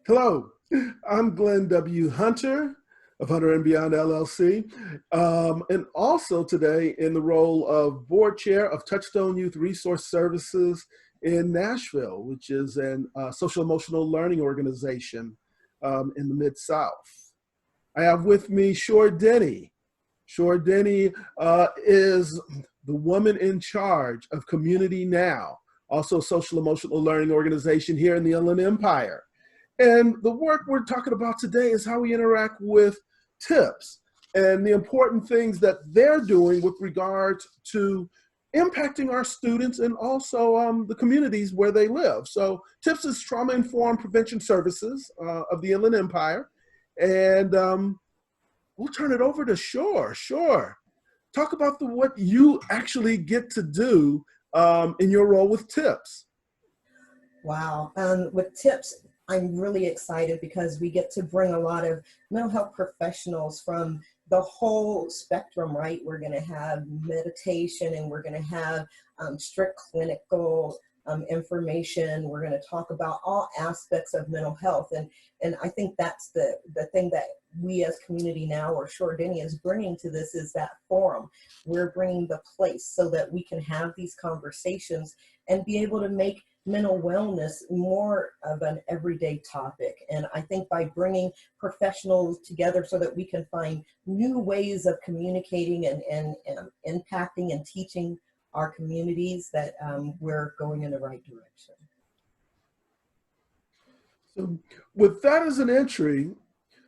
Hello, I'm Glenn W. Hunter of Hunter and Beyond LLC, and also today in the role of board chair of Touchstone Youth Resource Services in Nashville, which is an social emotional learning organization in the Mid-South. I have with me Shor Denny. Shor Denny is the woman in charge of Community Now, also a social emotional learning organization here in the Inland Empire. And the work we're talking about today is how we interact with TIPS and the important things that they're doing with regards to impacting our students and also the communities where they live. So TIPS is Trauma-Informed Prevention Services of the Inland Empire. And we'll turn it over to Shor. Shor, talk about what you actually get to do in your role with TIPS. Wow. With TIPS, I'm really excited because we get to bring a lot of mental health professionals from the whole spectrum, right? We're going to have meditation and we're going to have strict clinical information. We're going to talk about all aspects of mental health. And I think that's the thing that we as Community Now, or Shor Denny, is bringing to this, is that forum. We're bringing the place so that we can have these conversations and be able to make mental wellness more of an everyday topic. And I think by bringing professionals together so that we can find new ways of communicating and impacting and teaching our communities, that we're going in the right direction. So with that as an entry,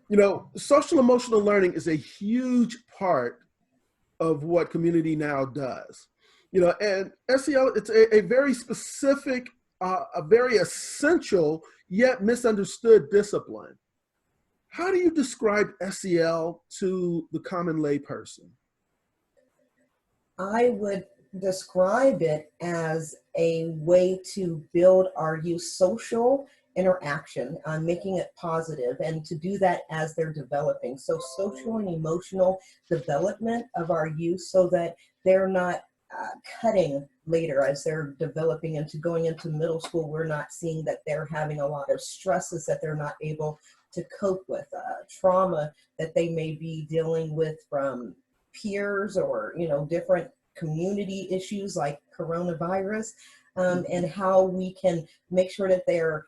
you know, social emotional learning is a huge part of what Community Now does. You know, and SEL, it's a very specific, a very essential yet misunderstood discipline. How do you describe SEL to the common layperson? I would describe it as a way to build our youth social interaction, making it positive, and to do that as they're developing. So social and emotional development of our youth so that they're not cutting later as they're developing into going into middle school. We're not seeing that they're having a lot of stresses that they're not able to cope with, trauma that they may be dealing with from peers or, you know, different community issues like coronavirus, and how we can make sure that they're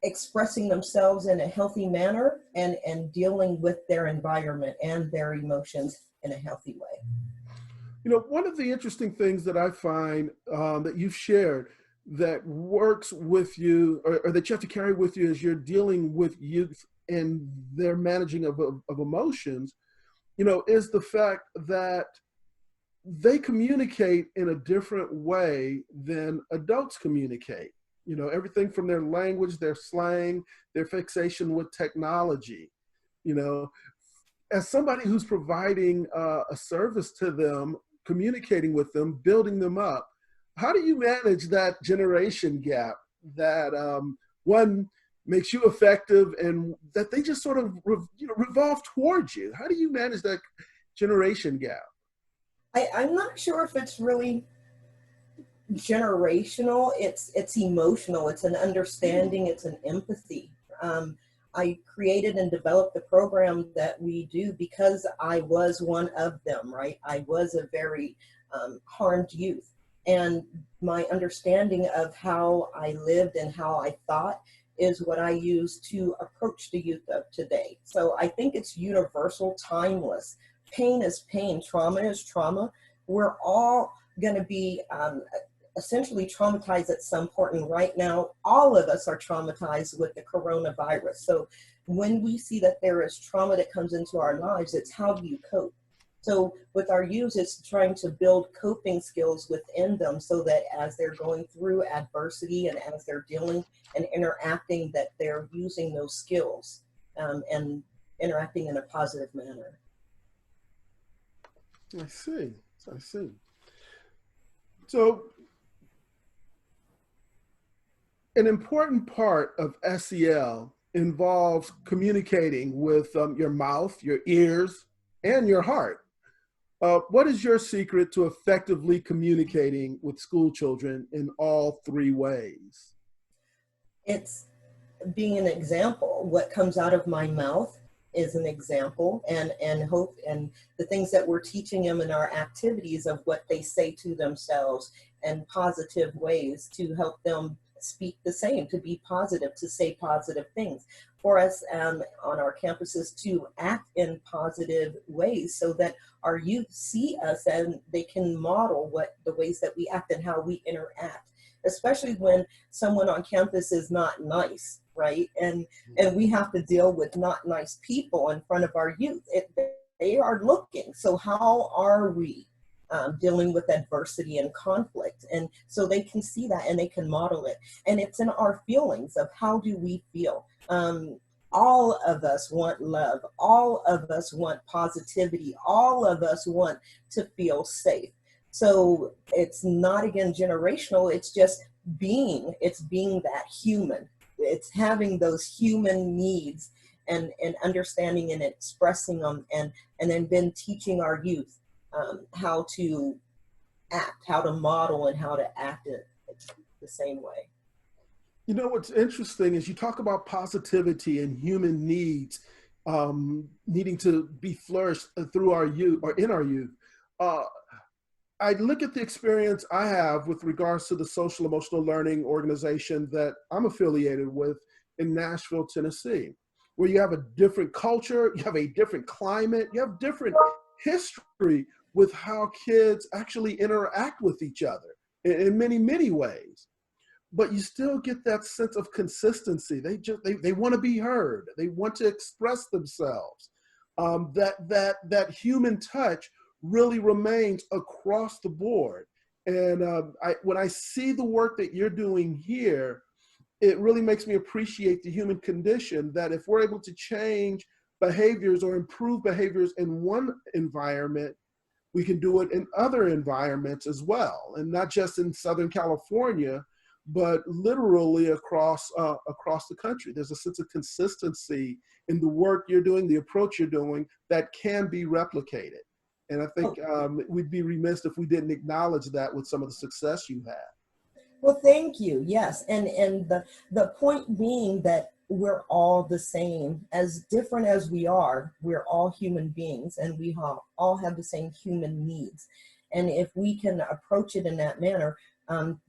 expressing themselves in a healthy manner and dealing with their environment and their emotions in a healthy way. You know, one of the interesting things that I find that you've shared that works with you, or that you have to carry with you as you're dealing with youth and their managing of emotions, you know, is the fact that they communicate in a different way than adults communicate. You know, everything from their language, their slang, their fixation with technology. You know, as somebody who's providing a service to them, communicating with them, building them up, how do you manage that generation gap that one makes you effective and that they just sort of revolve towards you? How do you manage that generation gap? I'm not sure if it's really generational. It's emotional. It's an understanding. It's an empathy. I created and developed the program that we do because I was one of them, right? I was a very harmed youth. And my understanding of how I lived and how I thought is what I use to approach the youth of today. So I think it's universal, timeless. Pain is pain. Trauma is trauma. We're all going to be essentially traumatized at some point. And right now, all of us are traumatized with the coronavirus. So when we see that there is trauma that comes into our lives, it's how do you cope? So with our youth, it's trying to build coping skills within them so that as they're going through adversity and as they're dealing and interacting, that they're using those skills and interacting in a positive manner. I see. I see. So an important part of SEL involves communicating with your mouth, your ears, and your heart. What is your secret to effectively communicating with school children in all three ways? It's being an example. What comes out of my mouth is an example, and hope, and the things that we're teaching them in our activities of what they say to themselves and positive ways to help them speak the same, to be positive, to say positive things for us on our campuses, to act in positive ways so that our youth see us and they can model what the ways that we act and how we interact, especially when someone on campus is not nice, right? And we have to deal with not nice people in front of our youth. They are looking. So how are we dealing with adversity and conflict? And so they can see that and they can model it. And it's in our feelings of how do we feel. All of us want love. All of us want positivity. All of us want to feel safe. So it's not, again, generational. It's just it's being that human. It's having those human needs and understanding and expressing them, and then teaching our youth how to act, how to model, and how to act it the same way. You know, what's interesting is you talk about positivity and human needs needing to be flourished through our youth or in our youth. Uh, I look at the experience I have with regards to the social emotional learning organization that I'm affiliated with in Nashville, Tennessee, where you have a different culture, you have a different climate, you have different history with how kids actually interact with each other in many, many ways. But you still get that sense of consistency. They want to be heard. They want to express themselves. That human touch really remains across the board. And when I see the work that you're doing here, it really makes me appreciate the human condition, that if we're able to change behaviors or improve behaviors in one environment, we can do it in other environments as well. And not just in Southern California, but literally across the country. There's a sense of consistency in the work you're doing, the approach you're doing, that can be replicated. And I think we'd be remiss if we didn't acknowledge that with some of the success you had. Well, thank you. Yes, and the point being that we're all the same, as different as we are. We're all human beings, and we all have the same human needs. And if we can approach it in that manner,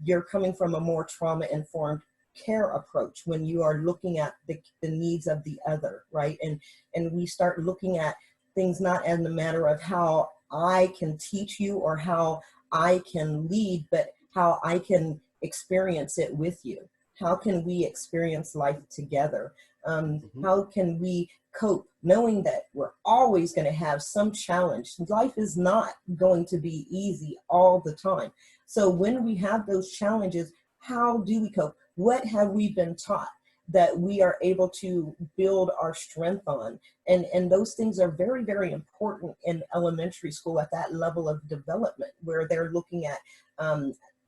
you're coming from a more trauma-informed care approach when you are looking at the needs of the other, right? And we start looking at things not as a matter of how I can teach you or how I can lead, but how I can experience it with you. How can we experience life together? How can we cope knowing that we're always going to have some challenge? Life is not going to be easy all the time. So when we have those challenges, how do we cope? What have we been taught that we are able to build our strength on? And those things are very, very important in elementary school at that level of development, where they're looking at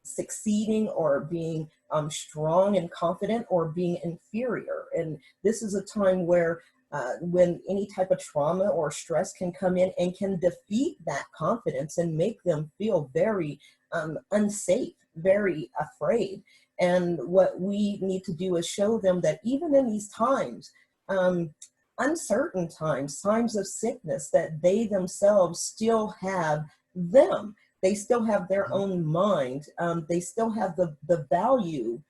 succeeding or being strong and confident or being inferior. And this is a time where when any type of trauma or stress can come in and can defeat that confidence and make them feel very unsafe, very afraid. And what we need to do is show them that even in these times, uncertain times, times of sickness, that they themselves still have them. They still have their own mind. They still have the value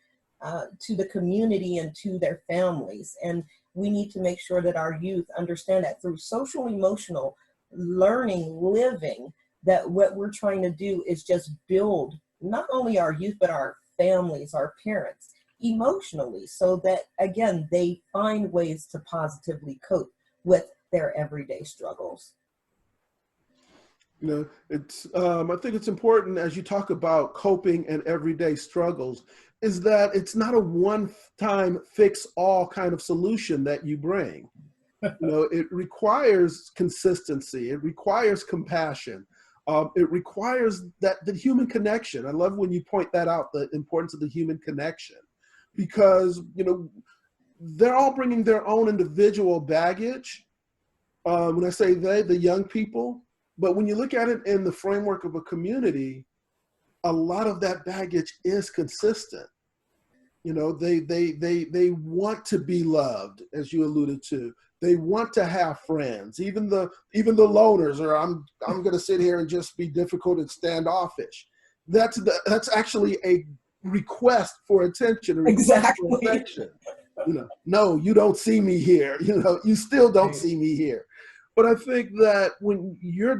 to the community and to their families. And we need to make sure that our youth understand that through social emotional learning, living, that what we're trying to do is just build not only our youth, but our families, our parents, emotionally, so that, again, they find ways to positively cope with their everyday struggles. You know, it's I think it's important, as you talk about coping and everyday struggles, is that it's not a one-time fix-all kind of solution that you bring. You know, it requires consistency. It requires compassion. It requires the human connection. I love when you point that out, the importance of the human connection, because, you know, they're all bringing their own individual baggage. When I say they, the young people, but when you look at it in the framework of a community, a lot of that baggage is consistent. You know, they want to be loved, as you alluded to. They want to have friends. Even the loners, or I'm going to sit here and just be difficult and standoffish. That's actually a request for attention, a request for Exactly. affection. You know, no, you don't see me here. You know, you still don't Right. see me here. But I think that when you're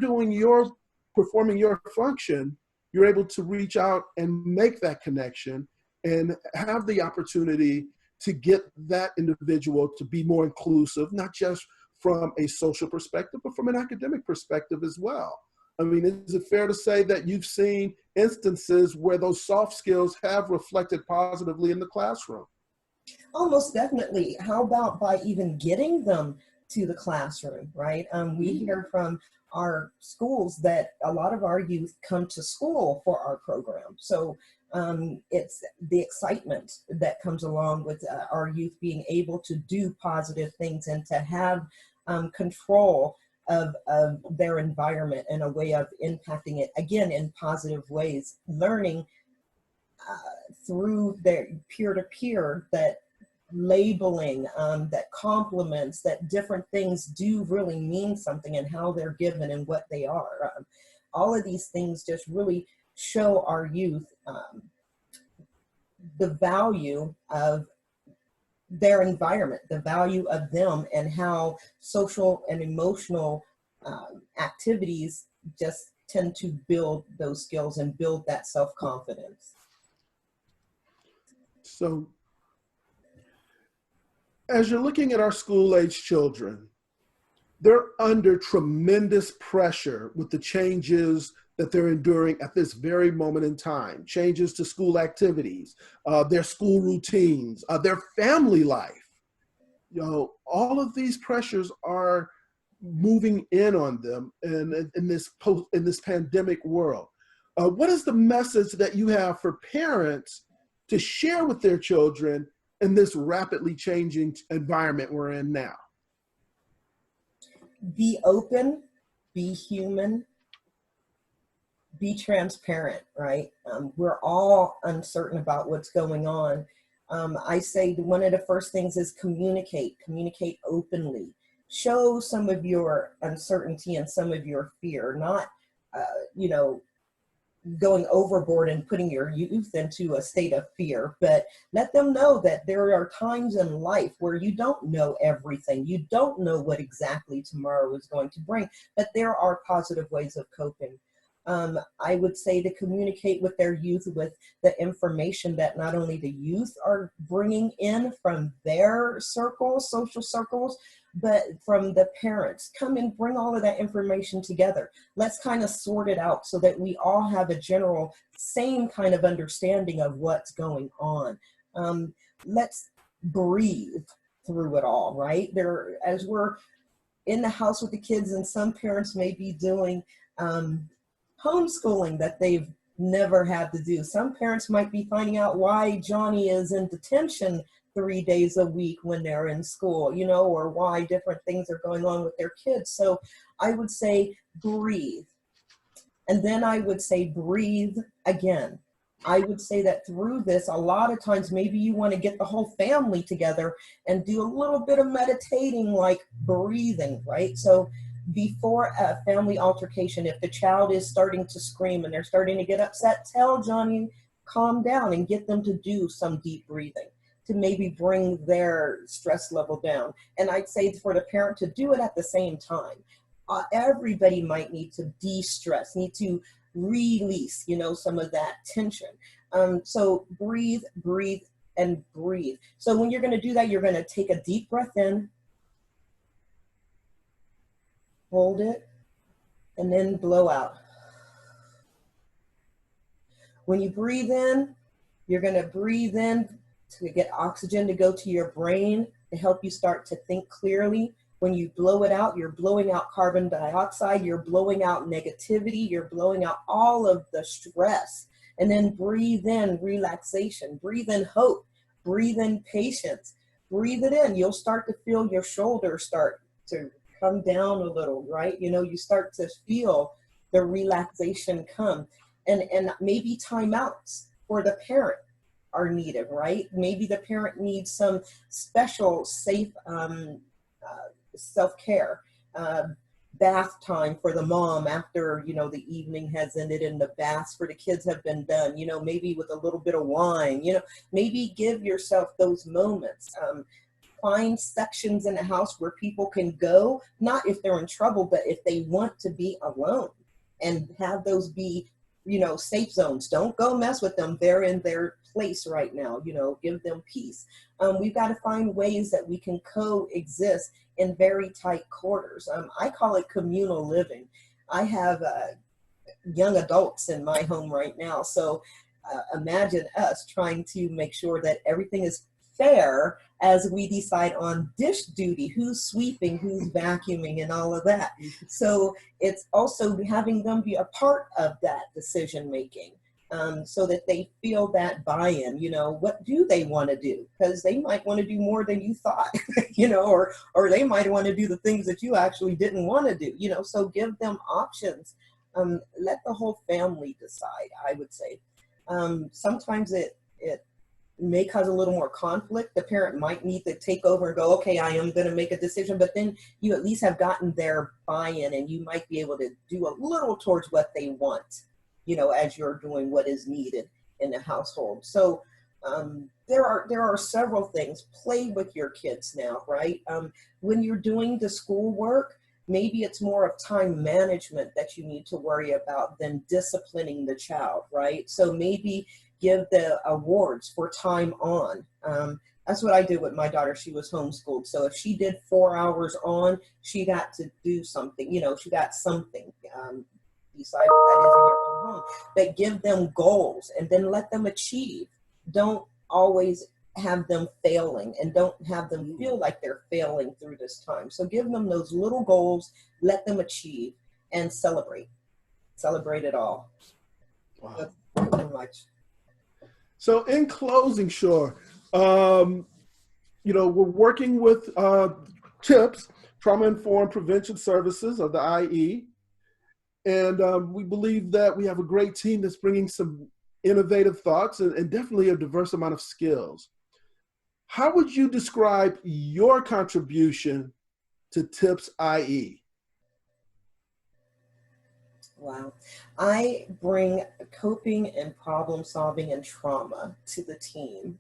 performing your function, you're able to reach out and make that connection and have the opportunity to get that individual to be more inclusive, not just from a social perspective, but from an academic perspective as well. I mean, is it fair to say that you've seen instances where those soft skills have reflected positively in the classroom? Almost definitely. How about by even getting them to the classroom, right? We hear from our schools that a lot of our youth come to school for our program. So it's the excitement that comes along with our youth being able to do positive things and to have control of their environment and a way of impacting it, again, in positive ways, learning through their peer-to-peer that labeling, that compliments, that different things do really mean something and how they're given and what they are. All of these things just really show our youth the value of their environment, the value of them, and how social and emotional activities just tend to build those skills and build that self-confidence. So, as you're looking at our school age children, they're under tremendous pressure with the changes that they're enduring at this very moment in time. Changes to school activities, their school routines, their family life. You know, all of these pressures are moving in on them in this pandemic world. What is the message that you have for parents to share with their children in this rapidly changing environment we're in now? Be open, be human, be transparent, right? We're all uncertain about what's going on. I say one of the first things is communicate openly. Show some of your uncertainty and some of your fear, not, uh, you know, going overboard and putting your youth into a state of fear, but let them know that there are times in life where you don't know everything. You don't know what exactly tomorrow is going to bring, but there are positive ways of coping. I would say to communicate with their youth with the information that not only the youth are bringing in from their circles, social circles, but from the parents. Come and bring all of that information together. Let's kind of sort it out so that we all have a general same kind of understanding of what's going on. Let's breathe through it all, right? There, as we're in the house with the kids, and some parents may be doing homeschooling that they've never had to do. Some parents might be finding out why Johnny is in detention 3 days a week when they're in school, you know, or why different things are going on with their kids. So I would say breathe. And then I would say breathe again. I would say that through this, a lot of times, maybe you want to get the whole family together and do a little bit of meditating, like breathing, right? So before a family altercation, if the child is starting to scream and they're starting to get upset, tell Johnny, calm down, and get them to do some deep breathing to maybe bring their stress level down. And I'd say for the parent to do it at the same time. Everybody might need to de-stress, need to release, you know, some of that tension. So breathe, breathe, and breathe. So when you're going to do that, you're going to take a deep breath in, hold it, and then blow out. When you breathe in, you're going to breathe in to get oxygen to go to your brain to help you start to think clearly. When you blow it out, you're blowing out carbon dioxide, you're blowing out negativity, you're blowing out all of the stress. And then breathe in relaxation, breathe in hope, breathe in patience, breathe it in. You'll start to feel your shoulders start to come down a little, right? You know, you start to feel the relaxation come. And maybe timeouts for the parent. are needed, right? Maybe the parent needs some special safe self-care, uh, bath time for the mom after, you know, the evening has ended and the baths for the kids have been done, you know, maybe with a little bit of wine, you know, maybe give yourself those moments. Find sections in the house where people can go, not if they're in trouble, but if they want to be alone, and have those be, you know, safe zones. Don't go mess with them. They're in their place right now, you know, give them peace. We've got to find ways that we can coexist in very tight quarters. I call it communal living. I have young adults in my home right now. So imagine us trying to make sure that everything is fair as we decide on dish duty, who's sweeping, who's vacuuming, and all of that. So it's also having them be a part of that decision making. So that they feel that buy-in, you know, what do they want to do? Because they might want to do more than you thought, you know, or they might want to do the things that you actually didn't want to do, you know, so give them options. Let the whole family decide, I would say. Sometimes it may cause a little more conflict. The parent might need to take over and go, okay, I am going to make a decision, but then you at least have gotten their buy-in and you might be able to do a little towards what they want, you know, as you're doing what is needed in the household. So there are several things. Play with your kids now, right? When you're doing the schoolwork, maybe it's more of time management that you need to worry about than disciplining the child, right? So maybe give the awards for time on. That's what I did with my daughter. She was homeschooled. So if she did 4 hours on, she got to do something, you know, she got something. Decide what that is in your own home. But give them goals and then let them achieve. Don't always have them failing, and don't have them feel like they're failing through this time. So give them those little goals, let them achieve, and celebrate. Celebrate it all. Wow. That's pretty much. So in closing, Shor, you know, we're working with TIPS, Trauma-Informed Prevention Services of the IE. And we believe that we have a great team that's bringing some innovative thoughts and definitely a diverse amount of skills. How would you describe your contribution to TIPS IE? Wow. I bring coping and problem solving and trauma to the team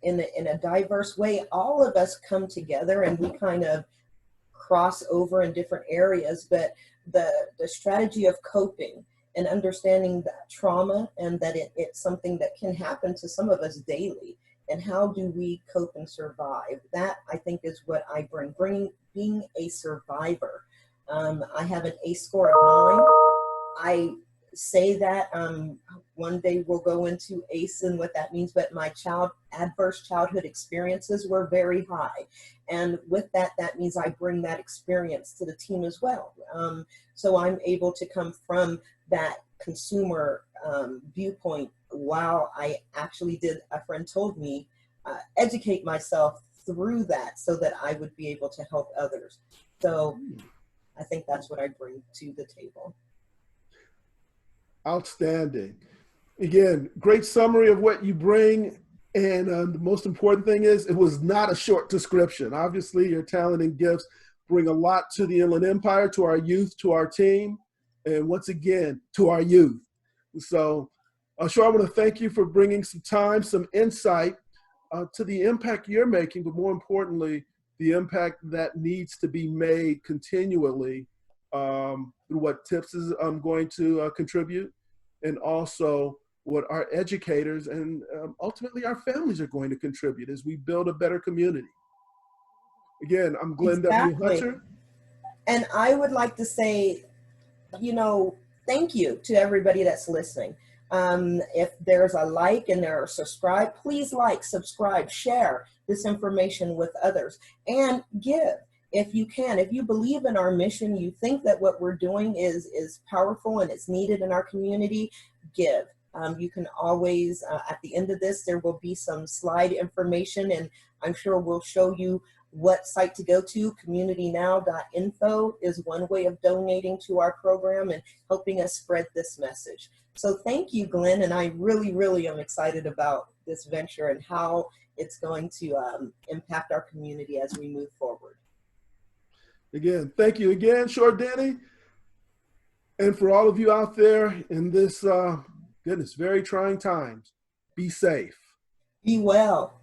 in a diverse way. All of us come together and we kind of cross over in different areas, but the strategy of coping and understanding that trauma and that it's something that can happen to some of us daily, and how do we cope and survive, that I think is what I bring, being a survivor. I have an ACE score of 9. I say that one day we'll go into ACE and what that means, but my adverse childhood experiences were very high. And with that, that means I bring that experience to the team as well. So I'm able to come from that consumer viewpoint while I actually did, a friend told me, educate myself through that so that I would be able to help others. So I think that's what I bring to the table. Outstanding. Again, great summary of what you bring. And the most important thing is it was not a short description. Obviously, your talent and gifts bring a lot to the Inland Empire, to our youth, to our team, and once again, to our youth. So, Shor, I want to thank you for bringing some time, some insight to the impact you're making, but more importantly, the impact that needs to be made continually through what TIPS is going to contribute, and also what our educators and ultimately our families are going to contribute as we build a better community. Again, I'm Glenn W. Exactly. Hunter. And I would like to say, you know, thank you to everybody that's listening. If there's a like and there are subscribe, please like, subscribe, share this information with others, and give if you can. If you believe in our mission, you think that what we're doing is powerful and it's needed in our community, give. You can always, at the end of this, there will be some slide information, and I'm sure we'll show you what site to go to. Communitynow.info is one way of donating to our program and helping us spread this message. So thank you, Glenn, and I really, really am excited about this venture and how it's going to impact our community as we move forward. Again, thank you again, Shor Denny. And for all of you out there in this, goodness, very trying times, be safe. Be well.